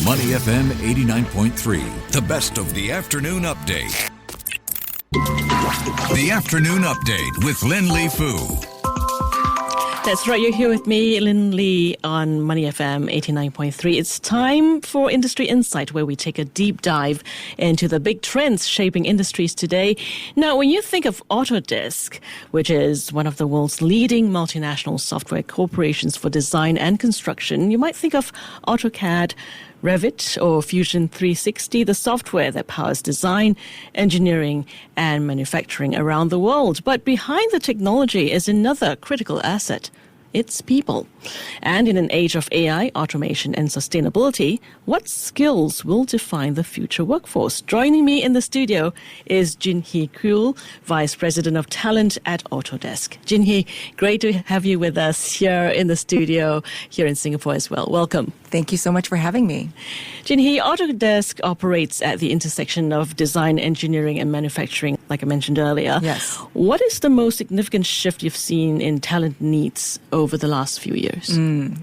Money FM 89.3, the best of the afternoon update. The afternoon update with Lin-Li Fu. That's right. You're here with me, Lin Li, on Money FM 89.3. It's time for Industry Insight, where we take a deep dive into the big trends shaping industries today. Now, when you think of Autodesk, which is one of the world's leading multinational software corporations for design and construction, you might think of AutoCAD, Revit, or Fusion 360, the software that powers design, engineering, and manufacturing around the world. But behind the technology is another critical asset. It's people. And in an age of AI, automation, and sustainability, what skills will define the future workforce? Joining me in the studio is Jinhee Kuhl, Vice President of Talent at Autodesk. Jinhee, great to have you with us here in the studio, here in Singapore as well. Welcome. Thank you so much for having me. Jinhee, Autodesk operates at the intersection of design, engineering, and manufacturing, like I mentioned earlier. Yes. What is the most significant shift you've seen in talent needs over the last few years?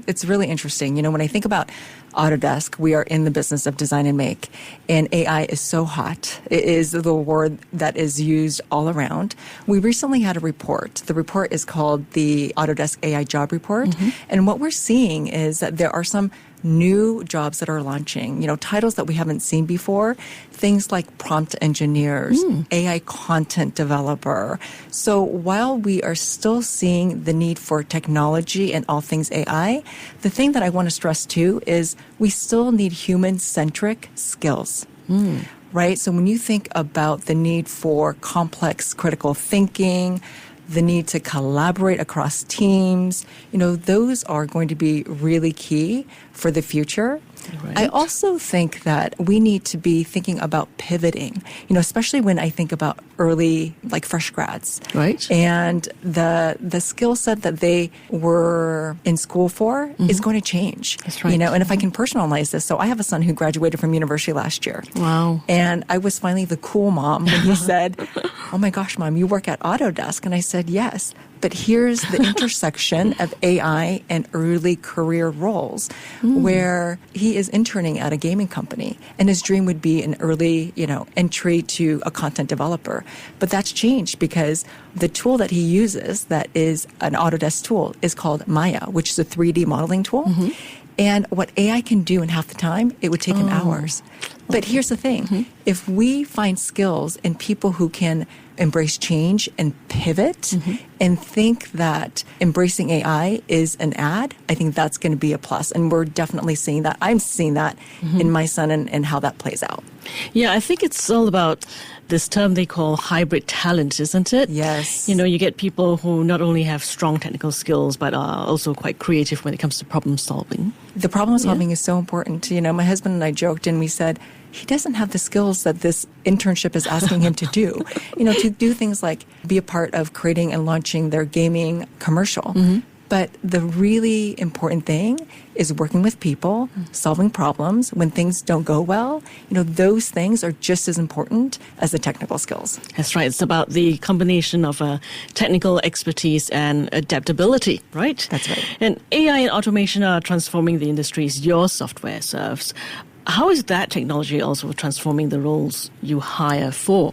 It's really interesting. You know, when I think about Autodesk, we are in the business of design and make, and AI is so hot. It is the word that is used all around. We recently had a report. The report is called the Autodesk AI Job Report, and what we're seeing is that there are some new jobs that are launching, titles that we haven't seen before, things like prompt engineers, AI content developer. So while we are still seeing the need for technology and all things AI, the thing that I want to stress too is we still need human-centric skills. Right? So when you think about the need for complex critical thinking, the need to collaborate across teams, those are going to be really key for the future. Right. I also think that we need to be thinking about pivoting, especially when I think about early, like fresh grads. Right. And the skill set that they were in school for is going to change. That's right. And if I can personalize this, so I have a son who graduated from university last year. Wow. And I was finally the cool mom when he said, "Oh my gosh, Mom, you work at Autodesk." And I said, "Yes. But here's the intersection of AI and early career roles where he is interning at a gaming company and his dream would be an early, entry to a content developer. But that's changed because the tool that he uses that is an Autodesk tool is called Maya, which is a 3D modeling tool. And what AI can do in half the time, it would take him hours. But here's the thing. If we find skills in people who can embrace change and pivot and think that embracing AI is an ad, I think that's going to be a plus. And we're definitely seeing that. I'm seeing that in my son and how that plays out. Yeah, I think it's all about this term they call hybrid talent, isn't it? Yes. You get people who not only have strong technical skills, but are also quite creative when it comes to problem solving. The problem solving is so important. My husband and I joked and we said, he doesn't have the skills that this internship is asking him to do. To do things like be a part of creating and launching their gaming commercial. But the really important thing is working with people, solving problems when things don't go well. Those things are just as important as the technical skills. That's right. It's about the combination of technical expertise and adaptability, right? That's right. And AI and automation are transforming the industries your software serves. How is that technology also transforming the roles you hire for?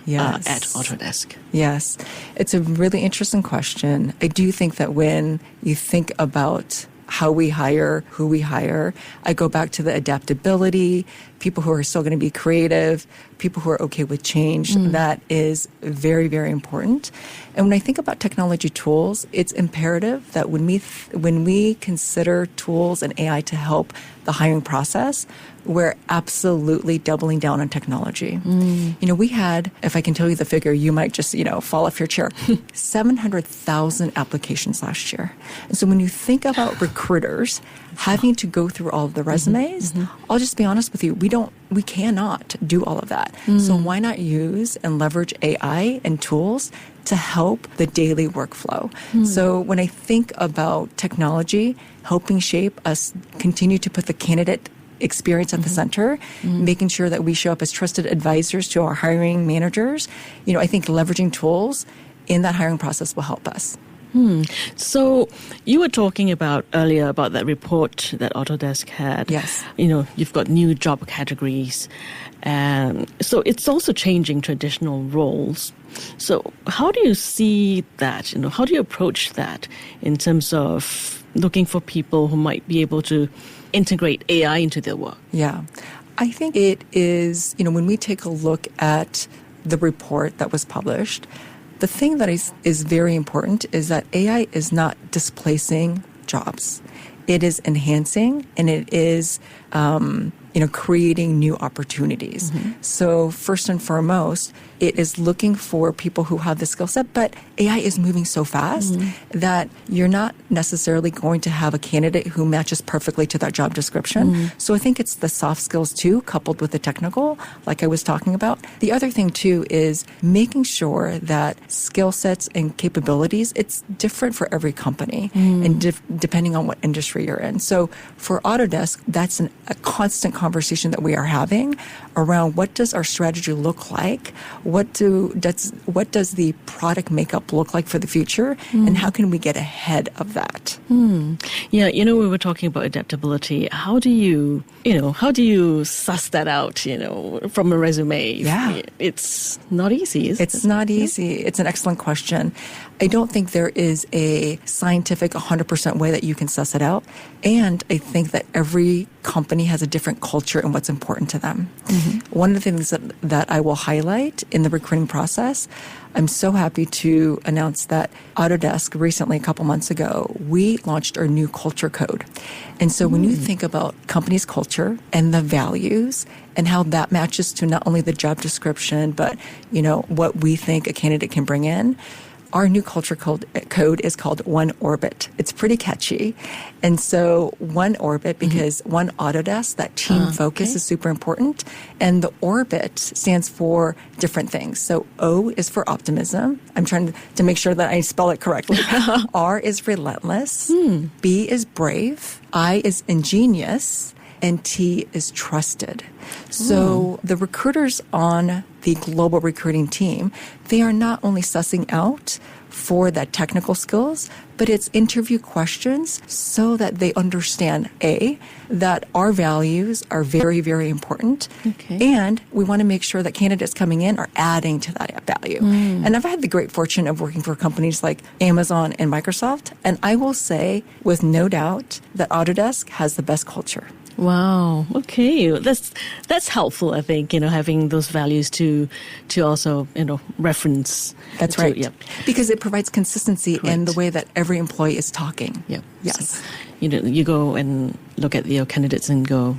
Yes. At Autodesk? Yes. It's a really interesting question. I do think that when you think about how we hire, who we hire, I go back to the adaptability, people who are still going to be creative, people who are okay with change. That is very, very important. And when I think about technology tools, it's imperative that when we consider tools and AI to help the hiring process, we're absolutely doubling down on technology. We had, if I can tell you the figure, you might just, fall off your chair, 700,000 applications last year. And so when you think about recruiters having to go through all of the resumes, I'll just be honest with you, we cannot do all of that. So why not use and leverage AI and tools to help the daily workflow? So when I think about technology helping shape us, continue to put the candidate experience at the center, making sure that we show up as trusted advisors to our hiring managers, I think leveraging tools in that hiring process will help us. So you were talking about earlier about that report that Autodesk had. Yes. You've got new job categories. And so it's also changing traditional roles. So how do you see that? How do you approach that in terms of looking for people who might be able to integrate AI into their work? Yeah. I think it is, when we take a look at the report that was published, the thing that is very important is that AI is not displacing jobs. It is enhancing, and it is creating new opportunities. So first and foremost, it is looking for people who have the skill set, but AI is moving so fast that you're not necessarily going to have a candidate who matches perfectly to that job description. So I think it's the soft skills too, coupled with the technical, like I was talking about. The other thing too is making sure that skill sets and capabilities, it's different for every company and depending on what industry you're in. So for Autodesk, that's a constant conversation that we are having around what does our strategy look like? What does the product makeup look like for the future? And how can we get ahead of that? Yeah, we were talking about adaptability. How do you suss that out, from a resume? Yeah. It's not easy, is it? It's not easy. It's an excellent question. I don't think there is a scientific 100% way that you can suss it out. And I think that every company has a different culture and what's important to them. One of the things that I will highlight in the recruiting process, I'm so happy to announce that Autodesk recently, a couple months ago, we launched our new culture code. And so when you think about company's culture and the values and how that matches to not only the job description, but, what we think a candidate can bring in, our new culture code is called One Orbit. It's pretty catchy. And so One Orbit, because One Autodesk, that team focus is super important. And the orbit stands for different things. So O is for optimism. I'm trying to make sure that I spell it correctly. R is relentless. B is brave. I is ingenious. And T is trusted. So the recruiters on the global recruiting team, they are not only sussing out for that technical skills, but it's interview questions so that they understand, A, that our values are very, very important. And we want to make sure that candidates coming in are adding to that value. And I've had the great fortune of working for companies like Amazon and Microsoft. And I will say with no doubt that Autodesk has the best culture. Wow. Okay. That's helpful, I think, having those values to also, reference. That's right. Because it provides consistency in the way that every employee is talking. Yep. Yes. So, you go and look at your candidates and go,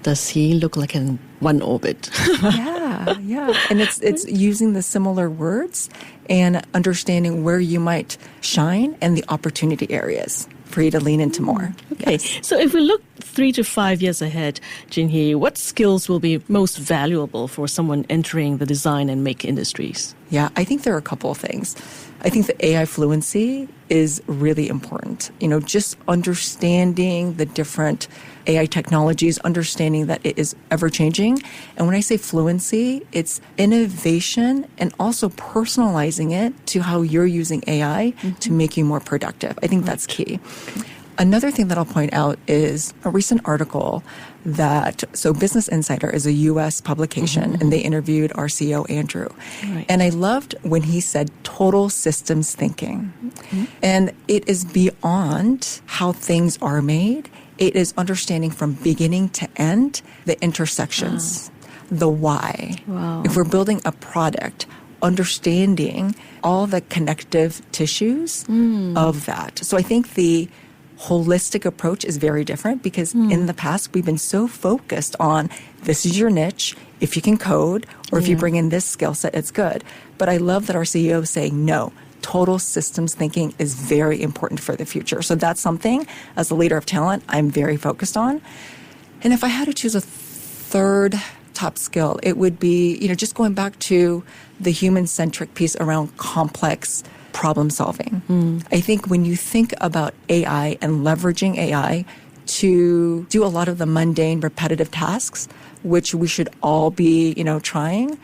does he look like in one orbit? Yeah. And it's using the similar words and understanding where you might shine and the opportunity areas for you to lean into more. Okay. So if we look 3 to 5 years ahead, Jinhee, what skills will be most valuable for someone entering the design and make industries? Yeah, I think there are a couple of things. I think the AI fluency is really important. Just understanding the different AI technologies, understanding that it is ever changing. And when I say fluency, it's innovation and also personalizing it to how you're using AI to make you more productive. I think that's key. Another thing that I'll point out is a recent article so Business Insider is a U.S. publication, and they interviewed our CEO, Andrew. Right. And I loved when he said total systems thinking. And it is beyond how things are made. It is understanding from beginning to end the intersections, the why. Wow. If we're building a product, understanding all the connective tissues of that. So I think the holistic approach is very different because in the past we've been so focused on this is your niche, if you can code or if you bring in this skill set, it's good. But I love that our CEO is saying no. Total systems thinking is very important for the future. So that's something, as a leader of talent, I'm very focused on. And if I had to choose a third top skill, it would be, just going back to the human-centric piece around complex problem solving. I think when you think about AI and leveraging AI to do a lot of the mundane, repetitive tasks, which we should all be, trying,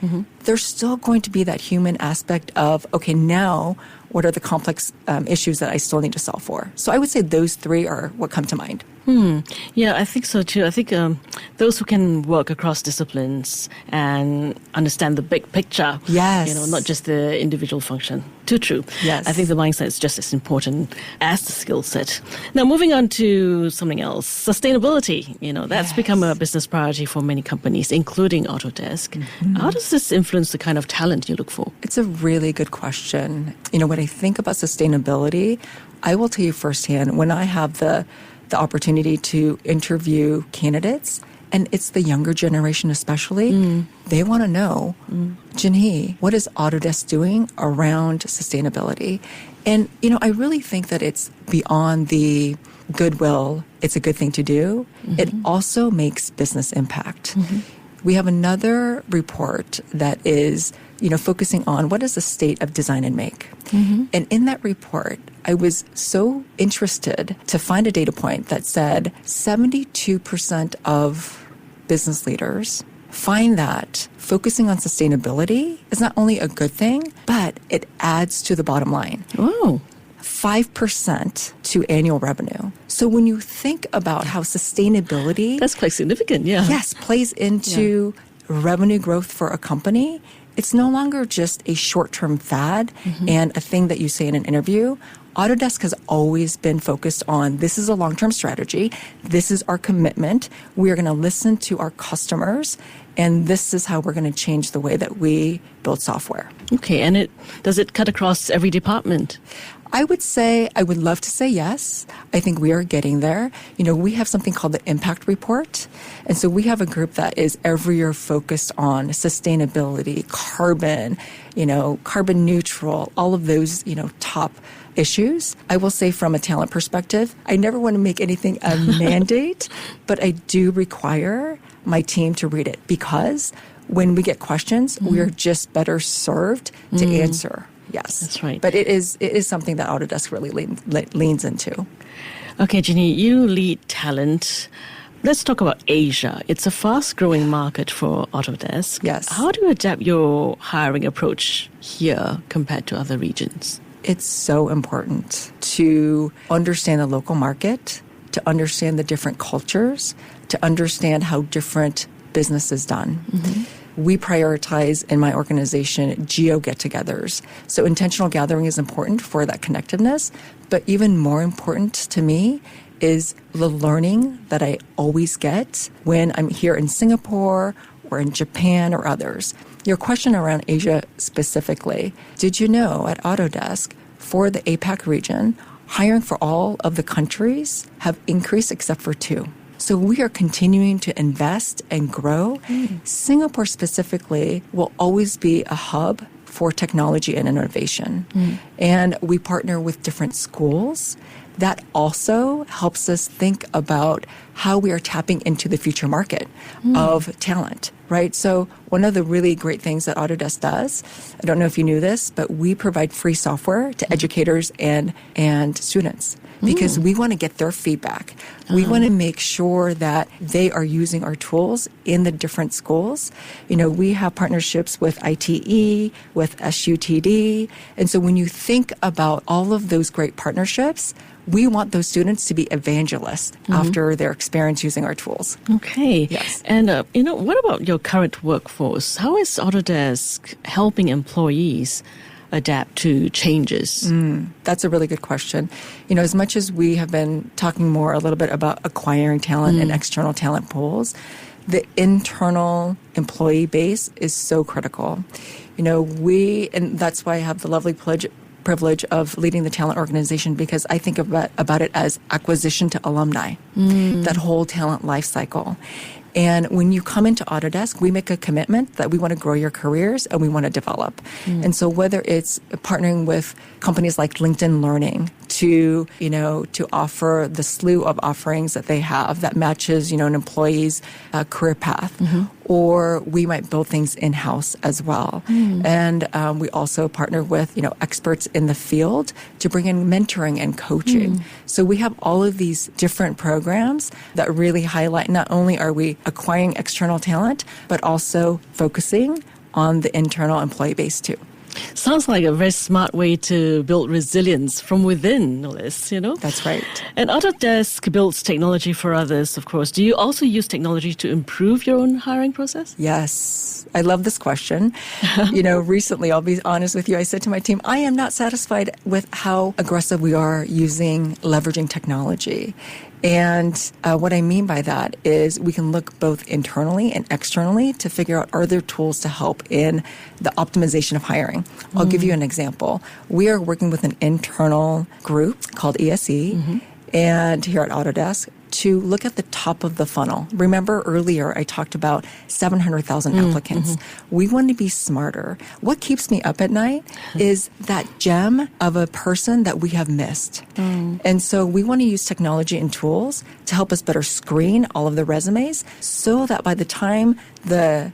there's still going to be that human aspect of, okay, now what are the complex issues that I still need to solve for? So I would say those three are what come to mind. Yeah, I think so too. I think those who can work across disciplines and understand the big picture, yes, not just the individual function. Too true. Yes. I think the mindset is just as important as the skill set. Now, moving on to something else, sustainability. That's become a business priority for many companies, including Autodesk. How does this influence the kind of talent you look for? It's a really good question. When I think about sustainability, I will tell you firsthand, when I have the opportunity to interview candidates, and it's the younger generation especially, they want to know, Jinhee, what is Autodesk doing around sustainability? And, I really think that it's beyond the goodwill. It's a good thing to do. It also makes business impact. We have another report that is, focusing on what is the state of design and make. And in that report, I was so interested to find a data point that said 72% of business leaders find that focusing on sustainability is not only a good thing, but it adds to the bottom line. Oh. 5% to annual revenue. So when you think about how sustainability... That's quite significant, yeah. Yes, plays into revenue growth for a company, it's no longer just a short-term fad and a thing that you say in an interview. Autodesk has always been focused on, this is a long-term strategy, this is our commitment, we are going to listen to our customers, and this is how we're going to change the way that we build software. Okay, and does it cut across every department? I would love to say yes. I think we are getting there. We have something called the Impact Report. And so we have a group that is every year focused on sustainability, carbon, carbon neutral, all of those, top issues. I will say from a talent perspective, I never want to make anything a mandate, but I do require my team to read it because when we get questions, we are just better served to answer. Yes. That's right. But it is something that Autodesk really leans into. Okay, Jinhee, you lead talent. Let's talk about Asia. It's a fast-growing market for Autodesk. Yes. How do you adapt your hiring approach here compared to other regions? It's so important to understand the local market, to understand the different cultures, to understand how different business is done. We prioritize in my organization geo get-togethers. So intentional gathering is important for that connectiveness, but even more important to me is the learning that I always get when I'm here in Singapore or in Japan or others. Your question around Asia specifically, did you know at Autodesk for the APAC region, hiring for all of the countries have increased except for 2. So we are continuing to invest and grow. Singapore specifically will always be a hub for technology and innovation. And we partner with different schools. That also helps us think about how we are tapping into the future market of talent, right? So one of the really great things that Autodesk does, I don't know if you knew this, but we provide free software to educators and students. Because we want to get their feedback. We want to make sure that they are using our tools in the different schools. We have partnerships with ITE, with SUTD. And so when you think about all of those great partnerships, we want those students to be evangelists after their experience using our tools. Okay. Yes. And, what about your current workforce? How is Autodesk helping employees adapt to changes? That's a really good question. As much as we have been talking more a little bit about acquiring talent and external talent pools, the internal employee base is so critical. And that's why I have the lovely privilege of leading the talent organization, because I think about it as acquisition to alumni, that whole talent life cycle. And when you come into Autodesk, we make a commitment that we want to grow your careers and we want to develop. And so whether it's partnering with companies like LinkedIn Learning to offer the slew of offerings that they have that matches, an employee's career path. Or we might build things in-house as well. And we also partner with, experts in the field to bring in mentoring and coaching. So we have all of these different programs that really highlight not only are we acquiring external talent, but also focusing on the internal employee base too. Sounds like a very smart way to build resilience from within, no less, That's right. And Autodesk builds technology for others, of course. Do you also use technology to improve your own hiring process? Yes. I love this question. Recently, I'll be honest with you, I said to my team, I am not satisfied with how aggressive we are leveraging technology. And what I mean by that is we can look both internally and externally to figure out, are there tools to help in the optimization of hiring? I'll give you an example. We are working with an internal group called ESE and here at Autodesk to look at the top of the funnel. Remember earlier I talked about 700,000 applicants. We want to be smarter. What keeps me up at night is that gem of a person that we have missed. And so we want to use technology and tools to help us better screen all of the resumes so that by the time the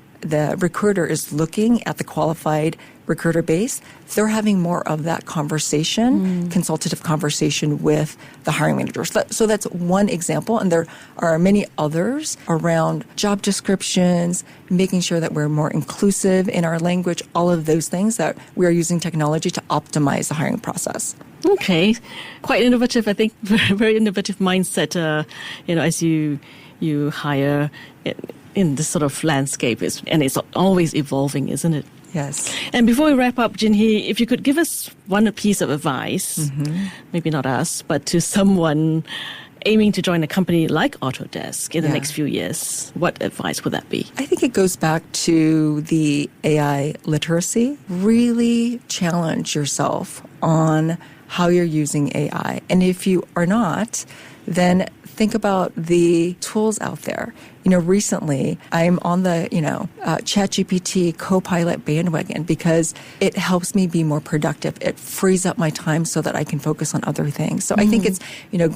recruiter is looking at the qualified recruiter base, they're having more of that conversation, consultative conversation with the hiring managers. So that's one example. And there are many others around job descriptions, making sure that we're more inclusive in our language, all of those things that we are using technology to optimize the hiring process. Okay. Quite innovative, I think. Very innovative mindset, as you hire in this sort of landscape. And it's always evolving, isn't it? Yes. And before we wrap up, Jinhee, if you could give us one piece of advice, maybe not us, but to someone aiming to join a company like Autodesk in the next few years, what advice would that be? I think it goes back to the AI literacy. Really challenge yourself on how you're using AI. And if you are not, then think about the tools out there. Recently I'm on the, ChatGPT Copilot bandwagon because it helps me be more productive. It frees up my time so that I can focus on other things. So I think it's,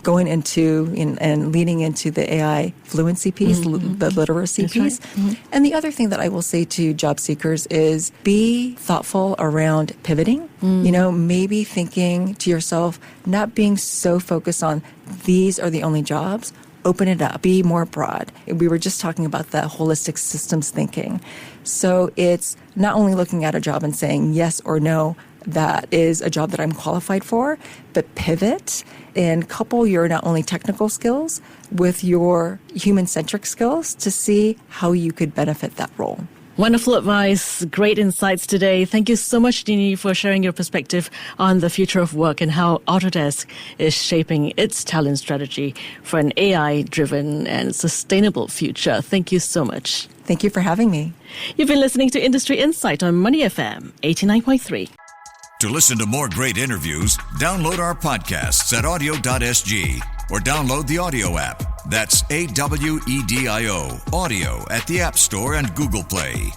going into and leaning into the AI fluency piece, the literacy That's piece. Right. And the other thing that I will say to job seekers is be thoughtful around pivoting. Maybe thinking to yourself, not being so focused on these are the only jobs. Open it up, be more broad. We were just talking about the holistic systems thinking. So it's not only looking at a job and saying yes or no, that is a job that I'm qualified for, but pivot and couple your not only technical skills with your human-centric skills to see how you could benefit that role. Wonderful advice, great insights today. Thank you so much, Jinhee, for sharing your perspective on the future of work and how Autodesk is shaping its talent strategy for an AI-driven and sustainable future. Thank you so much. Thank you for having me. You've been listening to Industry Insight on Money FM 89.3. To listen to more great interviews, download our podcasts at audio.sg or download the audio app. That's AWEDIO, audio at the App Store and Google Play.